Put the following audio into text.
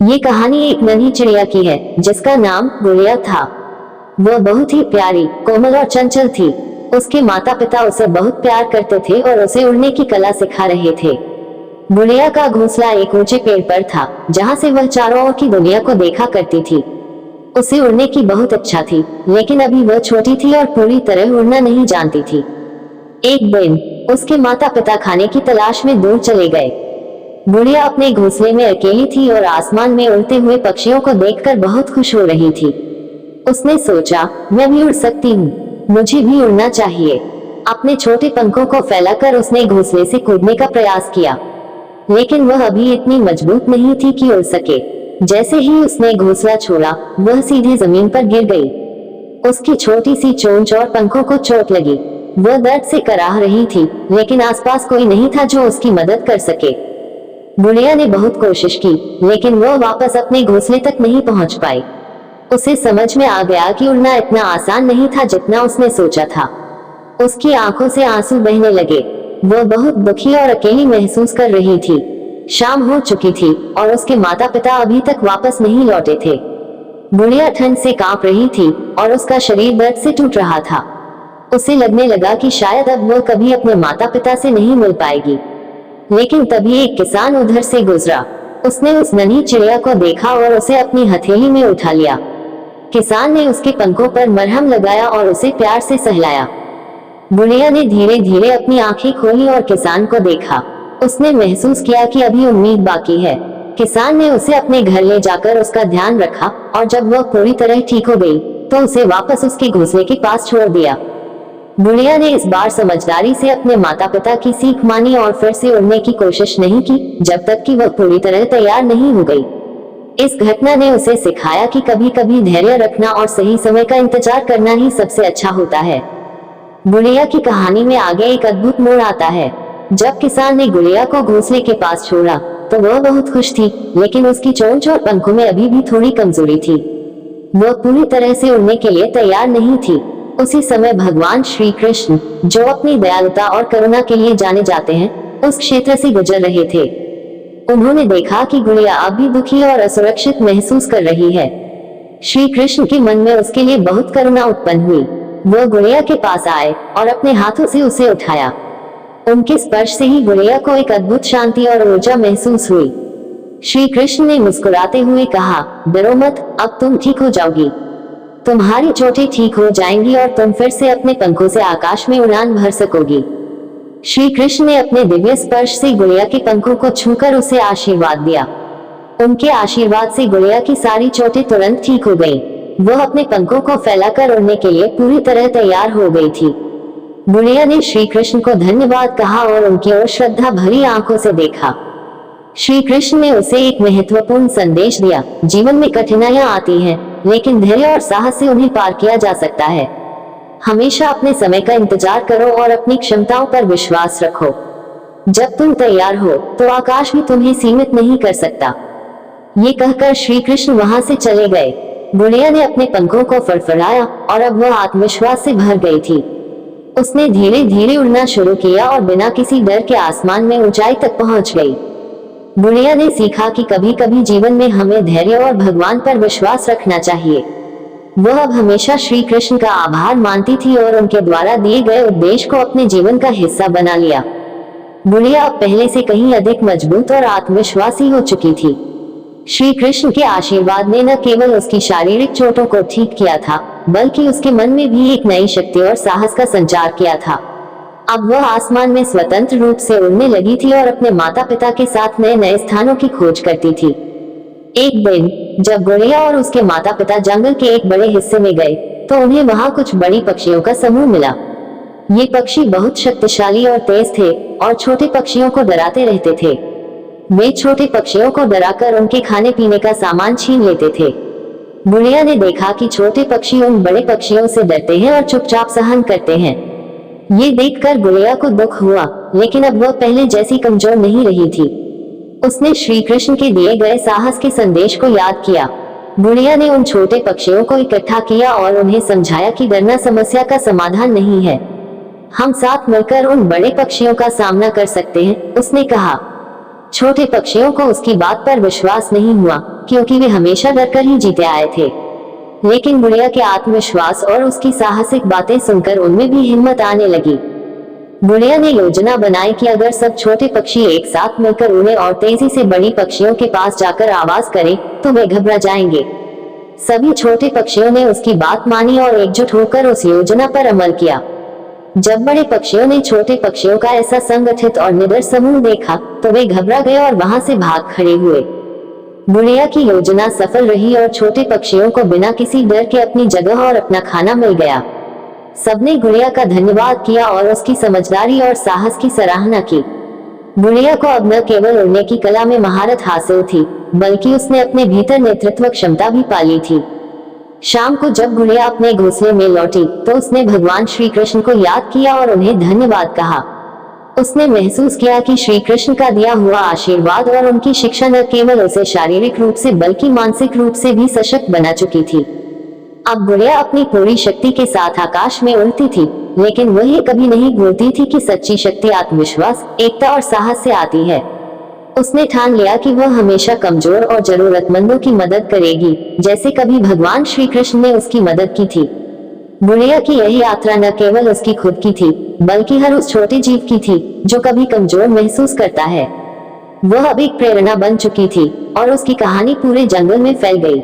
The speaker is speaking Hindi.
ये कहानी एक नन्ही चिड़िया की है जिसका नाम गुड़िया था। वह बहुत ही प्यारी, कोमल और चंचल थी। उसके माता पिता उसे बहुत प्यार करते थे और उसे उड़ने की कला सिखा रहे थे। गुड़िया का घोंसला एक ऊंचे पेड़ पर था, जहाँ से वह चारों ओर की दुनिया को देखा करती थी। उसे उड़ने की बहुत इच्छा थी, लेकिन अभी वह छोटी थी और पूरी तरह उड़ना नहीं जानती थी। एक दिन उसके माता पिता खाने की तलाश में दूर चले गए। गुड़िया अपने घोंसले में अकेली थी और आसमान में उड़ते हुए पक्षियों को देखकर बहुत खुश हो रही थी। उसने सोचा, मैं भी उड़ सकती हूँ, मुझे भी उड़ना चाहिए। अपने छोटे पंखों को फैलाकर उसने घोंसले से कूदने का प्रयास किया, लेकिन वह अभी इतनी मजबूत नहीं थी कि उड़ सके। जैसे ही उसने घोंसला छोड़ा, वह सीधे जमीन पर गिर गई। उसकी छोटी सी चोंच और पंखों को चोट लगी। वह दर्द से कराह रही थी, लेकिन आसपास कोई नहीं था जो उसकी मदद कर सके। गुड़िया ने बहुत कोशिश की, लेकिन वह वापस अपने घोंसले तक नहीं पहुंच पाई। उसे समझ में आ गया कि उड़ना इतना आसान नहीं था जितना उसने सोचा था। उसकी आंखों से आंसू बहने लगे। वह बहुत दुखी और अकेली महसूस कर रही थी। शाम हो चुकी थी और उसके माता पिता अभी तक वापस नहीं लौटे थे। गुड़िया ठंड से कांप रही थी और उसका शरीर दर्द से टूट रहा था। उसे लगने लगा कि शायद अब वह कभी अपने माता पिता से नहीं मिल पाएगी। लेकिन तभी एक किसान उधर से गुजरा। उसने उस नन्ही चिड़िया को देखा और उसे अपनी हथेली में उठा लिया। किसान ने उसके पंखों पर मरहम लगाया और उसे प्यार से सहलाया। गुड़िया ने धीरे धीरे अपनी आंखें खोली और किसान को देखा। उसने महसूस किया कि अभी उम्मीद बाकी है। किसान ने उसे अपने घर ले जाकर उसका ध्यान रखा और जब वह पूरी तरह ठीक हो गई तो उसे वापस उसके घोंसले के पास छोड़ दिया। गुड़िया ने इस बार समझदारी से अपने माता पिता की सीख मानी और फिर से उड़ने की कोशिश नहीं की, जब तक कि वह पूरी तरह तैयार नहीं हो गई। इस घटना ने उसे सिखाया कि कभी कभी धैर्य रखना और सही समय का इंतजार करना ही सबसे अच्छा होता है। गुड़िया की कहानी में आगे एक अद्भुत मोड़ आता है। जब किसान ने गुड़िया को घोंसले के पास छोड़ा तो वह बहुत खुश थी, लेकिन उसकी चोंच और पंखों में अभी भी थोड़ी कमजोरी थी। वह पूरी तरह से उड़ने के लिए तैयार नहीं थी। उसी समय भगवान श्री कृष्ण, जो अपनी दयालुता और करुणा के लिए जाने जाते हैं, उस क्षेत्र से गुजर रहे थे। उन्होंने देखा कि गुड़िया अभी दुखी और असुरक्षित महसूस कर रही है। श्री कृष्ण के मन में उसके लिए बहुत करुणा उत्पन्न हुई। वह गुड़िया के पास आए और अपने हाथों से उसे उठाया। उनके स्पर्श से ही गुड़िया को एक अद्भुत शांति और ऊर्जा महसूस हुई। श्री कृष्ण ने मुस्कुराते हुए कहा, डरो मत, अब तुम ठीक हो जाओगी। तुम्हारी चोटें ठीक हो जाएंगी और तुम फिर से अपने पंखों से आकाश में उड़ान भर सकोगी। श्री कृष्ण ने अपने दिव्य स्पर्श से गुड़िया के पंखों को छूकर उसे आशीर्वाद दिया। उनके आशीर्वाद से गुड़िया की सारी चोटें तुरंत ठीक हो गईं। वह अपने पंखों को फैलाकर उड़ने के लिए पूरी तरह तैयार हो गई थी। गुड़िया ने श्री कृष्ण को धन्यवाद कहा और उनकी ओर श्रद्धा भरी आंखों से देखा। श्री कृष्ण ने उसे एक महत्वपूर्ण संदेश दिया, जीवन में कठिनाइयां आती हैं, लेकिन धैर्य और साहस से उन्हें पार किया जा सकता है। हमेशा अपने समय का इंतजार करो और अपनी क्षमताओं पर विश्वास रखो। जब तुम तैयार हो तो आकाश भी तुम्हें सीमित नहीं कर सकता। ये कहकर श्री कृष्ण वहां से चले गए। गुड़िया ने अपने पंखों को फड़फड़ाया और अब वह आत्मविश्वास से भर गई थी। उसने धीरे धीरे उड़ना शुरू किया और बिना किसी डर के आसमान में ऊंचाई तक पहुंच गई। गुड़िया ने सीखा कि कभी कभी जीवन में हमें धैर्य और भगवान पर विश्वास रखना चाहिए। वह अब हमेशा श्री कृष्ण का आभार मानती थी और उनके द्वारा दिए गए उपदेश को अपने जीवन का हिस्सा बना लिया। गुड़िया अब पहले से कहीं अधिक मजबूत और आत्मविश्वासी हो चुकी थी। श्री कृष्ण के आशीर्वाद ने न केवल उसकी शारीरिक चोटों को ठीक किया था, बल्कि उसके मन में भी एक नई शक्ति और साहस का संचार किया था। अब वह आसमान में स्वतंत्र रूप से उड़ने लगी थी और अपने माता पिता के साथ नए नए स्थानों की खोज करती थी। एक दिन जब गुड़िया और उसके माता पिता जंगल के एक बड़े हिस्से में गए तो उन्हें वहां कुछ बड़ी पक्षियों का समूह मिला। ये पक्षी बहुत शक्तिशाली और तेज थे और छोटे पक्षियों को डराते रहते थे। वे छोटे पक्षियों को डराकर उनके खाने पीने का सामान छीन लेते थे। गुड़िया ने देखा कि छोटे पक्षी उन बड़े पक्षियों से डरते हैं और चुपचाप सहन करते हैं। ये देखकर गुड़िया को दुख हुआ, लेकिन अब वह पहले जैसी कमजोर नहीं रही थी। उसने श्री कृष्ण के दिए गए साहस के संदेश को याद किया। गुड़िया ने उन छोटे पक्षियों को इकट्ठा किया और उन्हें समझाया कि डरना समस्या का समाधान नहीं है, हम साथ मिलकर उन बड़े पक्षियों का सामना कर सकते हैं। उसने कहा, छोटे पक्षियों को उसकी बात पर विश्वास नहीं हुआ, क्योंकि वे हमेशा डरकर ही जीते आए थे। लेकिन गुड़िया के आत्मविश्वास और उसकी साहसिक बातें सुनकर उनमें भी हिम्मत आने लगी। गुड़िया ने योजना बनाई कि अगर सब छोटे पक्षी एक साथ मिलकर उड़े और तेजी से बड़ी पक्षियों के पास जाकर आवाज करें, तो वे घबरा जाएंगे। सभी छोटे पक्षियों ने उसकी बात मानी और एकजुट होकर उस योजना पर अमल किया। जब बड़े पक्षियों ने छोटे पक्षियों का ऐसा संगठित और निडर समूह देखा, तो वे घबरा गए और वहां से भाग खड़े हुए। गुड़िया की योजना सफल रही और छोटे पक्षियों को बिना किसी डर के अपनी जगह और अपना खाना मिल गया। सबने गुड़िया का धन्यवाद किया और उसकी समझदारी और साहस की सराहना की। गुड़िया को अब न केवल उड़ने की कला में महारत हासिल थी, बल्कि उसने अपने भीतर नेतृत्व क्षमता भी पाली थी। शाम को जब गुड़िया अपने घोंसले में लौटी, तो उसने भगवान श्री कृष्ण को याद किया और उन्हें धन्यवाद कहा। उसने महसूस किया कि श्री कृष्ण का दिया हुआ आशीर्वाद और उनकी शिक्षा न केवल उसे शारीरिक रूप से बल्कि मानसिक रूप से भी सशक्त बना चुकी थी। अब गुड़िया अपनी पूरी शक्ति के साथ आकाश में उड़ती थी, लेकिन वह कभी नहीं भूलती थी कि सच्ची शक्ति आत्मविश्वास, एकता और साहस से आती है। उसने ठान लिया कि वह हमेशा कमजोर और जरूरतमंदों की मदद करेगी, जैसे कभी भगवान श्री कृष्ण ने उसकी मदद की थी। गुड़िया की यह यात्रा न केवल उसकी खुद की थी, बल्कि हर उस छोटे जीव की थी जो कभी कमजोर महसूस करता है। वह अब एक प्रेरणा बन चुकी थी और उसकी कहानी पूरे जंगल में फैल गई।